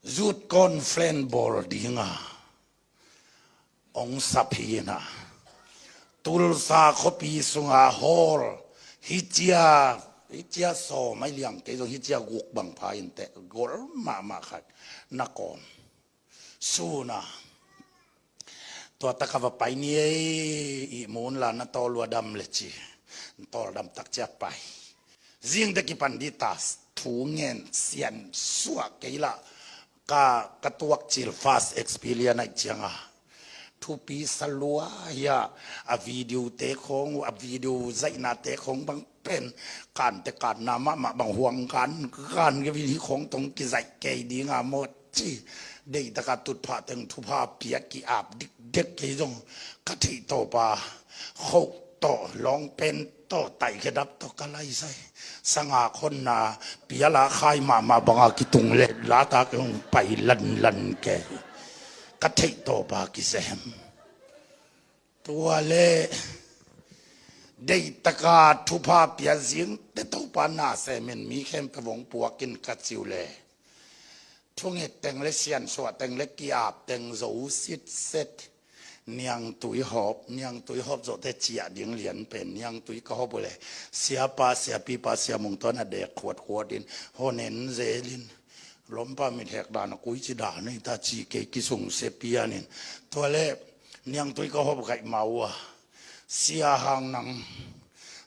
rút con phlen bol đi ngà ông sapi na tul sa khopi sunga hol hitia so mai liang ke zo hitia guk bang pha in te gol ma khat na kon su na to ta ka va pai ni i mon la na to lua dam le chi to dam tak cha pai riêng de ki panditas thu ngen sian suak ke la ka tuak chil fast experience ai changa thu pi salua ya a video te khong a video zai na te khong bang pen kan te kan na ma bang huang kan ke vi khong tong ki zai ke di nga mo chi dei ta ka tut pha teng thu pha pia ki ap dik dek ke jong ka thi to pa khou to long pen to tai ke dap to ka lai sai sanga khon na pia la khai ma banga ki tung le la ta ke pai lan ke ka thei to ba ki sem tua le dei taka thu pha pia jing te to pa na se men mi khem pe wong puakin ka chiu le thung e teng le sian so teng le ki ap teng zo sit set niang tui hop zo te chia ding lian pen niang tui ka hop le sia pi pa sia mong ton a de khwat din honen zelin lompa mi thek dan kui chi da nei ta chi ke ki sung se pianin to le niang tui ka hop kai mawa sia hang nang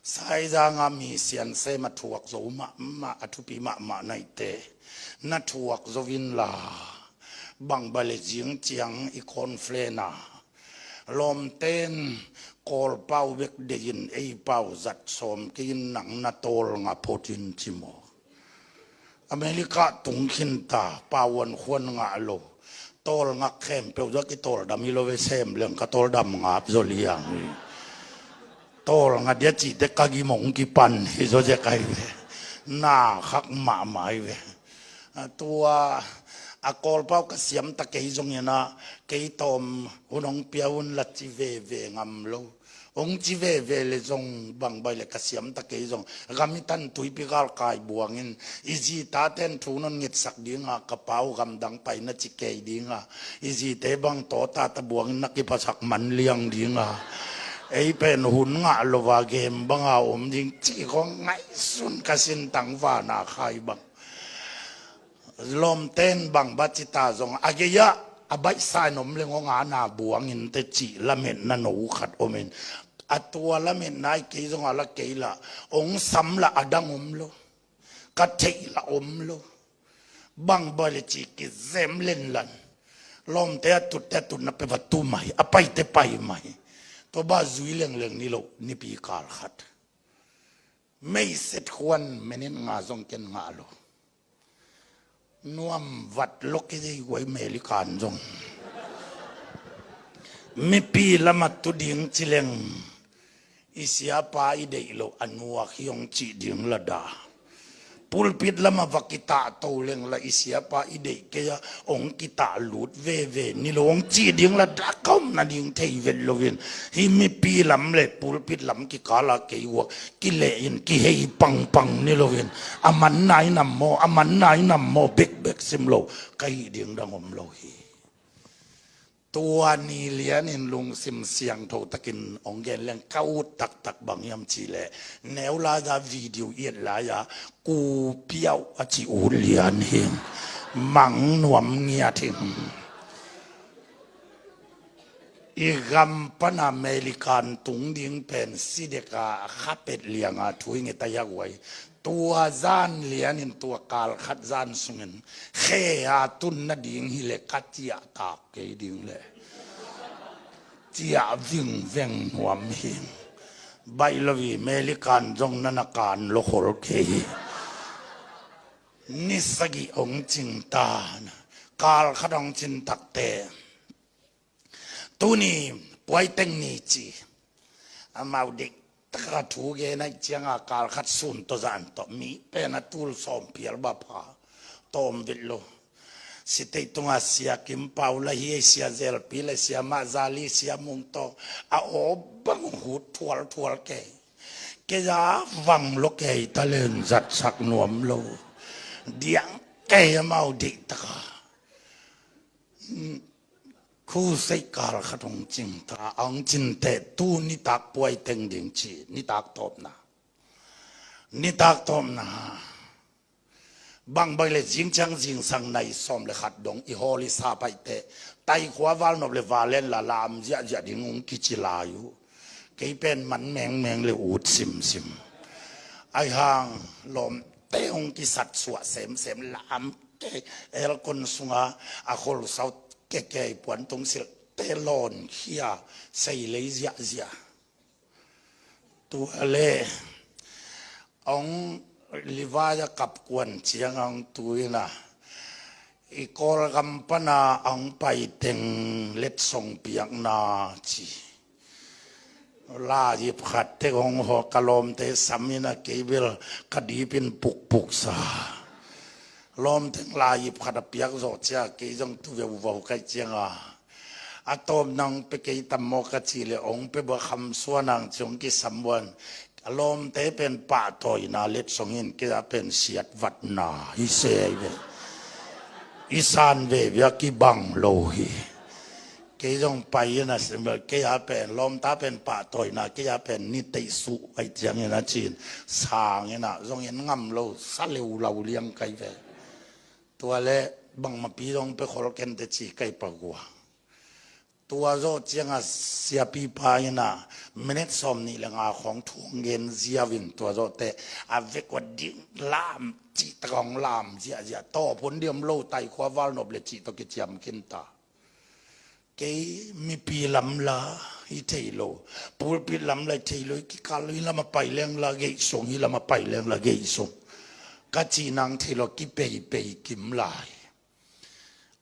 sai za nga mi sian se ma thuak zo ma athu pi ma nai te na thuak zo vin la bang bale jing chiang i kon flena lom ten kol pau bek de yin ei pau zat som kin nang na tol nga potin chimo Amerika tung khin ta pawon khon nga lo tol nga khem pe zo ki tol dam hi lo ve sem leng ka tol dam nga zo liang tol nga dia chi te ka gi mong ki pan hi zo je kai ve na khak ma mai ve tua a kol pau ka siam ta ke jong yana ke tom hunong piaun la chi ve ngam lo ong chi ve le jong bang bai le ka siam ta ke jong gamitan tui pi gal kai buangin iji ta ten thunon ngit sak dinga ka pau gam dang pai na chi ke dinga iji te bang to ta buangin na ki pasak man liang dinga ei pen hun nga lo wa game banga jing chi ko ngai sun ka sin tang wa na khai bang lom ten bang bachita zong ageya abai sai nom le nga na buang in te chi lamen na no khat omen atua lamen nai ke zong ala ke la ong sam la adang lo ka thei la lo bang bale chi ki zem len lan lom te tut na pe vatu mai apai te pai mai to ba zui leng ni lo ni pi kal khat mei set khwan menin nga zong ken nga lo nuam vat loki dei wai meli kan jong mi pi lama tu ding chileng isia pa I dei lo anua khiong chi ding la da pulpit lama vakita to leng la isia pa I dei ke ya ong kita lut ve ni lo ong chi ding la da kom na ding thei vel lovin hi mi pi lam le pulpit lam ki kala ke wo ki le in ki hei pang ni lovin aman nai nam mo bek sim lo kai ding dang om lo hiตัวนี้เลี้ยนินลุงซิมเสียงโทตะกินองเกนเลี้ยงเก้าตักบางยามชีแลแนวลาดาวิดีโอเอียดลายากูเปียวอจิอูเลียนเฮงมังหนวมเงียทิงอีกัมปนาอเมริกันตุงดิงเป็นสิเดกาขับเป็ดเลียงอาทุยเงตายากไว้ตัวจานเลียนินตัวกาลขัดจานสุงินเขยาตุนนาดิงฮิเลกัจยาตากเกดิงเลยจียวิ่งเวงหัวมิงใบลวีเมลิกันจงนันการโลโคลเกยนิสกิองจิงตานกาลขัดองจินตักเตตุนีป่วยเต็งนีจีอามาเด็กตะทูเกนัยเจียงอากาศขัดสุนตัวจันตัวมีเป็นตูลสอมเพียรบาพาตอมวิลโลสิเตตุงอาเซียกิมปาวละเฮียเซียเซลปีละเซียมาซาลีเซียมุงโตอาโอบังหูทวลเกยาวังโลเกยตะเลนจัดสักหนวมโลเดียงเกยมาดิตะ คู่ใส่กาลขดงจิงตาอังจินเตตูนิตักป่วยเต็งดิ่งชีนิตักตบนะนิตักตบนะบางใบเลยจิงจังจิงสังในสมเลยขัดดงอีฮอลิซาไปเตะไตขวาวาลนบเลวาเลนละลามจะจะดิ่งงกิจิลาอยู่เกี่เป็นมันแมงเลยอูดซิมไอห่างลมเตะงกิสัตสวะเสมลามเกเอลคนสุงาอาโคลสาวแก่ๆปวนตรงเสเตลอนเขียใส่เลยเสียตัวเล่องลิวายกับกวนเชียงอังตัวนะอีกอลกัมปนาอังไปเต็งเล็ดส่งเปียกนาจีลาจิบขัดเตงหอกกลมเตสามินะเกบิลคดีเป็นปุกซาลมถึงลายขัดเปียกโซเชียเกยงตุเววาวไกเจียงอาตอมนังไปเกยตัมโมกจีเลองไปบัวคำส่วนนังจงกิสัมวันลมเตเป็นป่าถอยนาเล็ดสงอินก็จะเป็นเสียดวัดนาอิเซเวอิสานเวเวกิบังโลหีเกยงไปนะสมัยเกยเป็นลมตาเป็นป่าถอยนาเกยเป็นนิติสุไอเจียงนะจีนสางนะจงเห็นงำโลซาเลวเราเลี้ยงไกเวตัวเล่บังมาปีลงไปขอเกนเตจีไกปะกัวตัวโจเจียงเสียปีพายนะเมเนตสมนี่แหละงาของทวงเงินเสียวินตัวโจแต่อาเวกว่าดิ้งลามจีตรองลามเสียต่อผลเดียมโลไตขวาวาลนบเลจีตกิจยมกินตาเกมีปีลำลาฮิเทโลปูปีลำลาเทโลกิกาลุยลามาไปเลี้ยงลาเกยส่งฮิลามาไปเลี้ยงลาเกยส่งกัจีนังเทโลกิเปยกิมลาย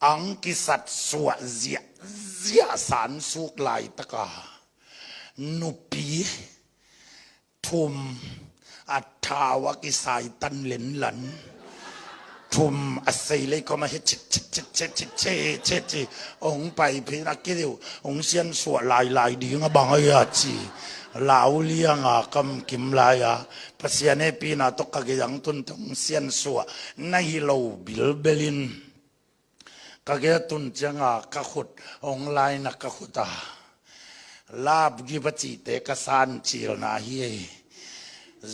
อังกิสัตสวะเสียสารสุกลายตะกานุปีทุมอัตถาวกิสายตันเหลนหลันทุมอาศัยเลยก็มาเฮ็ดเช็ดองไปพินักเกี่ยวองเสียนสวะลายดีงะบังอยาจีลาวเลียงกำกิมลายภาษาเนปีนาตกกะยังตุนตงเสียนสวะในโลบิลเบลินกะเกตุนจังกะขุดองไลนักกะขุตาลาบกิบจิเตกะสานจิลนาฮี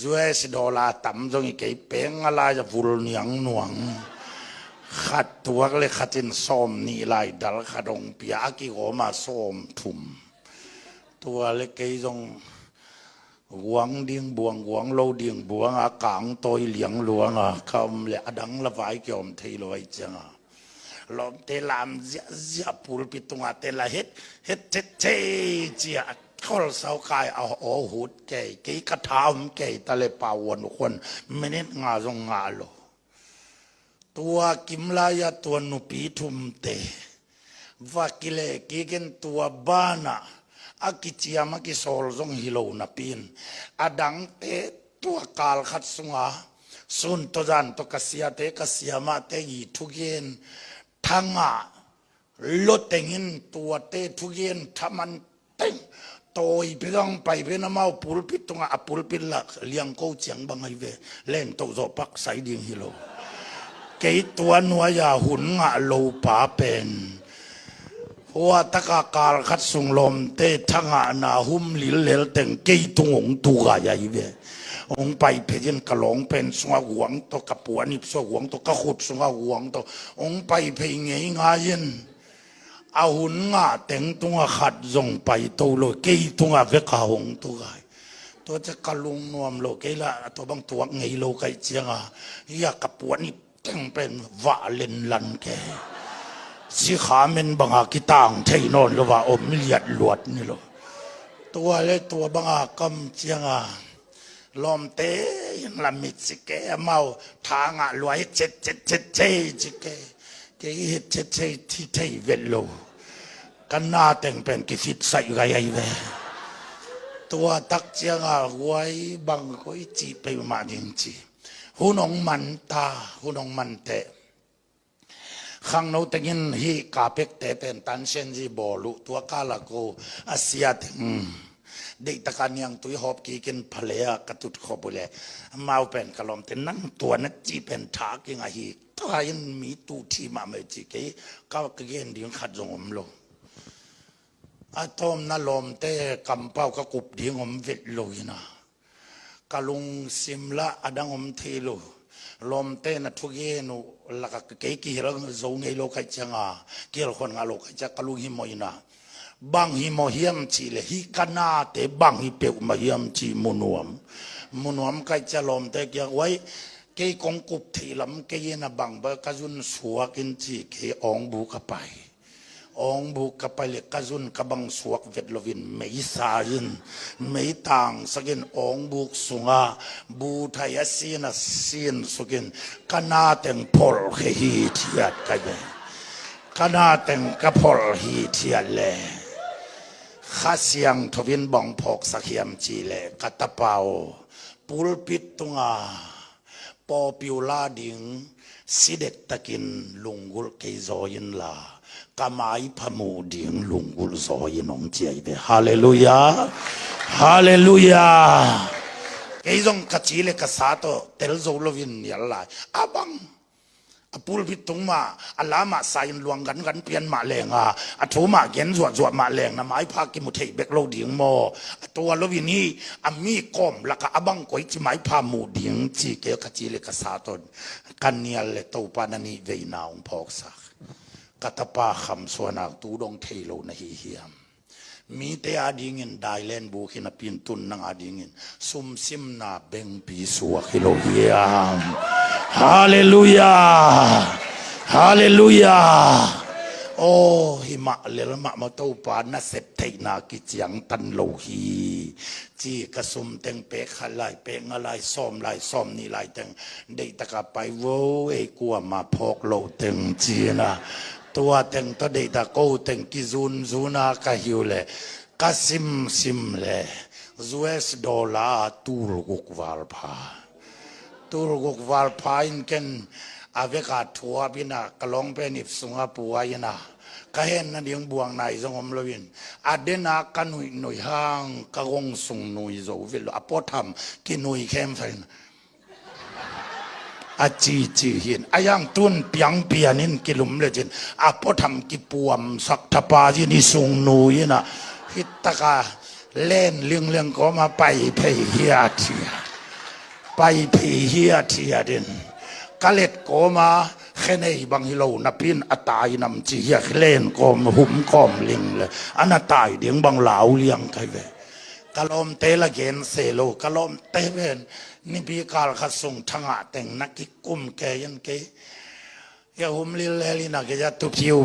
$USต่ำจงอีกไอ้เป้งอะไรจะฟูลเนียงหน่วงขัดตัวก็เลยขัดจินส้มนี่ลายดัลขัดองเปียกิโกมาส้มทุ่มตัวเล็กไอ้จงหวงดิ่งบวงหวงโลดิ่งบวงกางตัวเหลียงหลวงคำเละดังละไว้เกี่ยวมทีลอยจังลมเตลามเสียปูรปิตุงเตลาเฮ็ดเจียขอลสาวกายเอาหูดแก่กี่กระทำแก่ตะเลป่าวนคนไม่เน้นงาจงงาโลตัวกิมลายตัวนุปีทุมเตว่ากิเลกิเกนตัวบ้านะอากิจยามากิโซลจงฮิโลนับปินอดังเตตัวกาลขัดสุงาสุนตัวจันตัวกษียเตกษียมาเตยีทุกเย็นทั้งลดเต็งินตัวเตทุกเย็นทำมันเต็งโตยไปต้องไปเป็นน้ำเอาปูลปิดตรงปูลปิดหลักเลี้ยงกู้เจียงบางไอเวเล่นโตโซปักใส่ดิ่งฮิโลเกยตัวนัวยาหุ่นงะโลป่าเป็นหัวตะกากาลคัดสุงลมเตทั้งนาหุ่มลิลเลลเต็งเกยตุงองตัวใหญ่เวองไปเพยินกะหลงเป็นสงหวงตัวกระปัวนิบสงหวงตัวกระขุดสงหวงตัวองไปเพยเงยงายินอาหุ่นงาเต็งตัวขัดจงไปตัวโลเกยตัวเวกาหงตัวไงตัวจะกะลุงนวมโลเกยละตัวบางตัวไงโลไกเจียงอยากกระปัวนิบเต็งเป็นวาเลนลันแกสิขาเมนบังอากิตังเทนอนหรือว่าอมเลียดหลวดนี่โลตัวเล็กตัวบังอากำเจียงลมเตยังละมิดสิแกเมาทางลอยเจ็ดจิแกเจ็ดที่เทเวลโลกันนาแต่งเป็นกิฟิตใส่ไรไอเวตัวตักเจียงไว้บังก็จีไปมาจริงจีหูนองมันตาหูนองมันเตข้างโน้ตยินฮีกาเป็กเตเป็นตันเชนจีบอลุตัวกาลโกอาเซียถึงเด็กตะการยังตุยหอบกีกินเพลียกระตุดขบุเลยมาเป็นกะลอมแต่นั่งตัวนัดจีเป็นทากิงอาฮี ตัวยันมีตูที่มาไม่จีเกก็เกณฑ์ดิ้งขัดจงอมโลอาทอมน่าลมเตะกำเป้าก็กุบดิ้งอมเวทโลยนะกะลุงซิมละอดังอมเทโลลมเตนะทุกเยนุลักเกกี่เราโจงเอโลกัจงาเกี่ยวคนงาโลกัจกะลุงหิมอยนะบางหิมอเฮียมจีเลฮิกานาเตบางฮิเปอุมาเฮียมจีมุนวมกัจลมเตเกี่ยวไว้เกยกงกุบทีลำเกยนะบางเบกจุนสัวกินจีเกยองบุกไปองบุกไปเลกจุนกบังสวกเวทลวินไม่สายินไม่ต่างสกินองบุกสุงาบูทายสีนสีนสกินคณะเต็งพอลฮีเทียดกันเลยคณะเต็งกพอลฮีเทียดเลยข้าเสียงทวินบองพกสักยามจีเลกัตเปาปูลปิดตุงาปอปิวลาดิงสิเด็กตะกินลุงกุลเกยโซยินลากามายพมูดิงลุงกุลโซยินองเจียเบฮาเลลูยาฮาเลลูยาเกยซงกัจจิเลกัสซาโตเตลโซโลวินยัลลายอาบังอปูลพิตุงมาอัลลามาสายันลวงกันเปลี่ยนมาแรงอัทูมาเย็นจวดมาแรงนะไม้พากิมุเทเบกโลดิงโมตัวลวินีอามีก้มลักอบังก๋วยจิไม้พามูดิงจีเกขจีเลกษาตนกันเนียเลตูปานันีเวนาวพอกสักกัตปาคำสวนักตูดงเทโลนะฮิเฮียมมีแต่อาดิงินได้เล่นบุกินปินตุนนังอาดิงินซุมซิมนาเบงปีสวกฮิโลเฮียมฮาเลลูยาฮาเลลูยาโอ้หิมะเลรมะมาตูปานาเสพเทนากิจยังตันโลฮีจีกระสุมเต็งเปกขันลายเปกอะไรซ้อมนี่ลายเต็งได้ตะกะไปโว้เอกลัวมาพอกโลเต็งจีนะตัวเต็งตัวเด็กตะโกเต็งกิซูนากะฮิวเลกะซิมเล$USตูรกุกวาลพาอินเกนอาเวกาทัวบินากลองเป็นอิฟสุงาปัวยนะกะเห็นนั่นยังบวงในสงมลวินอาเดนากันหนุยห่างกะกงสุงหนุยโจวิลอปอทำกินหนุยเข้มไฟอาจีหินอายังตุนเปียงเปียนินกิลุมเลจินอาปอทำกิปวมสักทปาจินิสุงหนุยนะฮิตตะกาเล่นเรื่องก็มาไปเพยเฮียเทียไปเพยเฮียเทียดินกาเล็ดก็มาแค่ในบางฮิโลนับพินอตายนำจีเฮียเล่นก็มาหุ่มก้อมลิงเลยอันนั้นตายเดียงบางเหลาเลี้ยงใครเวกะลมเตละเกนเซโลกะลมเตเวนนี่ปีกาลขัดส่งทางอาแต่งนักกิกุมแกยันเกยาหุ่มลิลเลลินะแกจะตุบพิว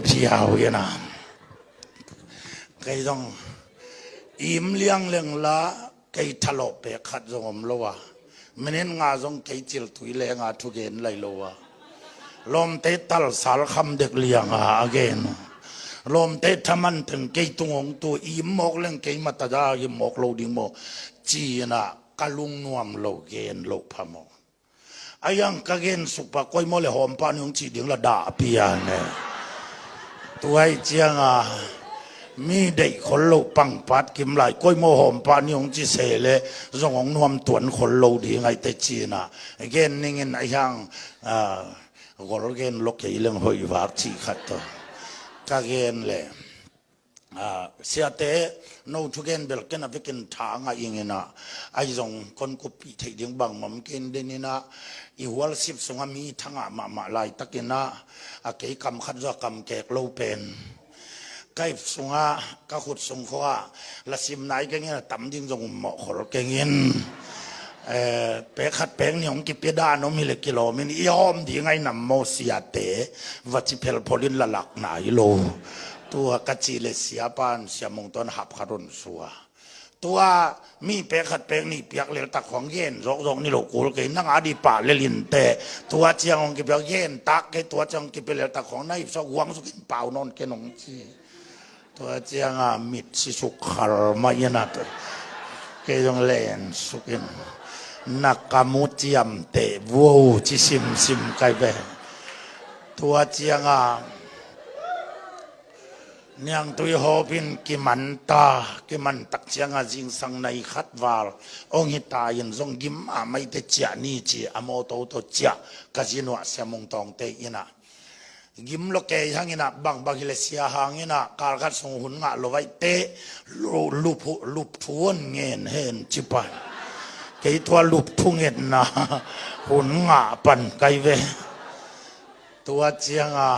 ยันะแกต้องอิ่มเลี้ยงละแกทะเลาะเปขัดส่งโลวะมันเห็นงาส่งแกจิลตุยเลงาทุกเย็นไลโลวะลมเตตัลสารคำเด็กเลี้ยงเกนลมเตทมันถึงเกยตุงตัวอิ่มหมกเรื่องเกยมาตาดาอิ่มหมกโลดิงโมจีนะกะลุงนวมโลเกนโลพมอายังกะเกนสุปะก้อยโมเลหอมปานยงจีดิงละดาเปียเนี่ยตัวไอเจียงมีเด็กคนโลปังปัดกิมไหลก้อยโมหอมปานยงจีเสเลสงองนวมตวนคนโลดีไงแต่จีนะเกนนี่เงินอายังก็เกนโลกใหญ่เรื่องหอยวากจีขัดตัวกะเกนเลยเสียเตโนทุกเกนเบลเกนอเวกินทางอิงนะไอจงคนกุปีเทียงบังมัมเกนเดนินะอีหัวสิบสงมีทางมาลายตะกินะเกยกำขัดจะกำแกกโลเป็นไก่สงก็ขุดสงขวาละสิมไหนก็เงี้ยต่ำยิ่งจงเหมาะขอเกงินเปขัดเปงนี่ของกิเปดานมีเลกิโลมินอีหอมดีไงนำโมเสียเตวัชิเพลพลินละหลักหนาโลตัวกัจจิเลเสียปานเสียมงต้นหับขรุนสัวตัวมีเปขัดเปงนี่เปียกเลตะของเย็นรกนี่โลกูเกนั่งอดีป่าเลลินเตตัวเจียงของกิเปียกเย็นตักเกตัวเจียงกิเปเลตะของในสวงสุกินเปล่านอนเกนงจีตัวเจียงมิดสิสุขารมายนาตเกยงเล่นสุกินนักกามุจิยมเตวูจิซิมไกเบตัวเจียง niang tui hopin kiman ta kiman tak chianga jing sang nai khat wal ong hi ta yin zong gim a mai te chia ni chi amo to to chia kazino samong tong te ina gim lo ke hangina bang bang hilesia hangina kal khat sung hun nga lo vai te lup thuon ngen hen chipan ke thwa lup thungen na hun nga pan kai ve tua chianga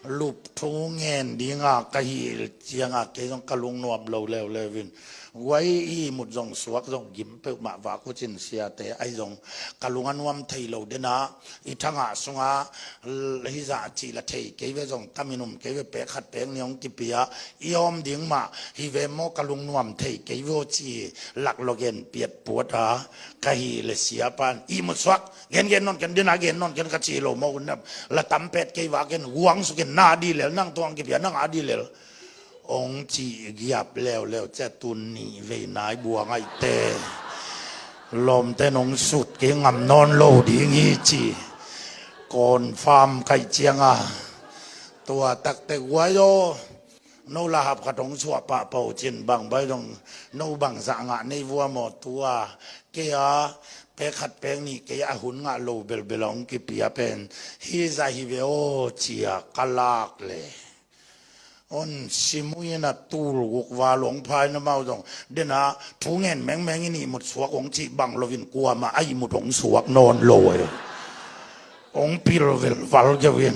lup thungen dinga kahil chianga ke jong kalung nuam lo levin wai i mut jong suak jong gim pe ma wa ko chin sia te ai jong kalungan nuam thei lo dena i thanga sunga hi za chi la thei ke ve jong taminum ke ve pe khat peng nyong ki pia i om ding ma hi ve mo kalung nuam thei ke vo chi lak logen piet puat ha kahi le sia pan i mut suak gen non kan dena gen non kan ka chi lo mo na la tam pet ke wa gen huang su gen na di le nang tuang ki pia nang adi leองจีเกียบแล้วจะตุนนี่เวนายบัวไงเตลมแต่นงสุดเก่งงำนอนโลดีงี้จีก่อนฟาร์มไก่เจียงอ่ะตัวตักแต่หัวโยโนลาหับกระทงชัวปะเป่าจินบังใบตรงโนบังสังอ่ะในวัวหมดตัวเกียเปขัดแปงนี่เกียหุ่นงะโลเบลลองกิเปียเป็นฮิซาฮิเวโอเจียกลากเลยอนสิมุยนะตูลกวาหลงพายนะเมาจงเดนะทุงเงินแมงนี่หมดสวกองจีบังโลวินกลัวมาไอหมดองสวกนอนลอยองพิลเวลวัลเจวิน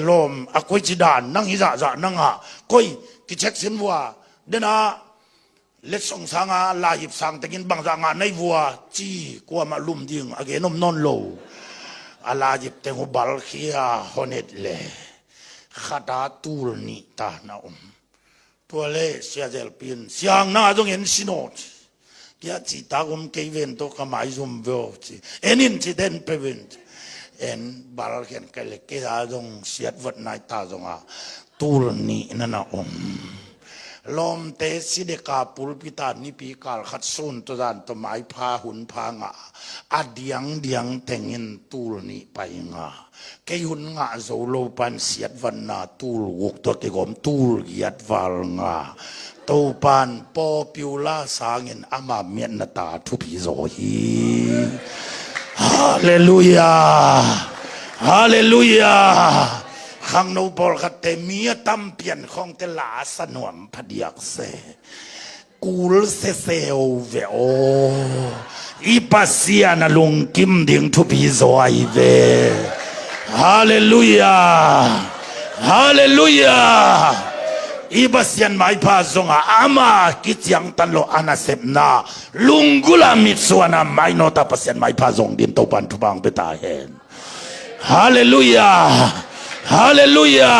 ลมอกุยจิดานนั่งฮิจะนั่งอ่ะก้อยกิเช็คสินวัวเดนะเล็ดส่งสางอ่ะลาหิบสังแต่กินบังสังอ่ะในวัวจีกลัวมาลุ่มดิ่งอเกนมนอนโลอาลาหิบเตงหุบัลเคียฮอเนตเลขาดาตูลนี่ตาหน้าตัวเล่เสียเจลปินเสียงหน้าจงเห็นสิโนดยาจิตากุมเกวินตัวขมายซุมเวลจีเอ็นินจิเดนเปวินเอ็นบาลเคนเกลเกดาจงเสียดวัดนายตาจงตูลนี่นั่นนะลมเตสิเดกาปุลปิตานิปีกาลขัดซุนตัวด้านตัวไม้พาหุ่นพางะอดียงเตงินตูลนี่ไปงะแกหุ่นงะโซโลปันเสียดวันนาตูลวกตัวเกกอมตูลยัดวาลงะตัวปันปอปิวลาสางินอามาเมียนตาทุพิโซฮีฮาเลลูยาฮาเลลูยาขังโนบอลขัดเตมีตั้มเปลี่ยนของเตลาสนวมพเดียกเซกูลเซลเวโออีปัสเซียนลุงกิมดิงทุพิโซไอเวฮาเลลูยาฮาเลลูยาอีปัสเซียนไม่พาซงอามากิจยังตันโลอานาเซมนาลุงกุลามิสวนาไม่โนตาปัสเซียนไม่พาซงดินโตปันทุบังเปตาเห็นฮาเลลูยาฮาเลลูยา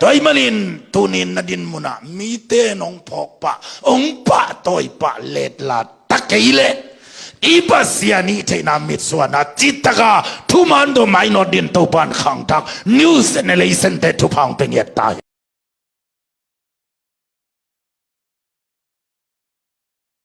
ตัวมันอินตุนินนดินมุนามีเตนองพอกปะองปะตัวปะเล็ดลาตะเกยเลอีปัสยานีเทนามิตสวนาจิตตะกาทุมันโดไม่นอดินตัวปันขังทักนิวส์เนเลเซนเตทุพังเป็นเยตตาย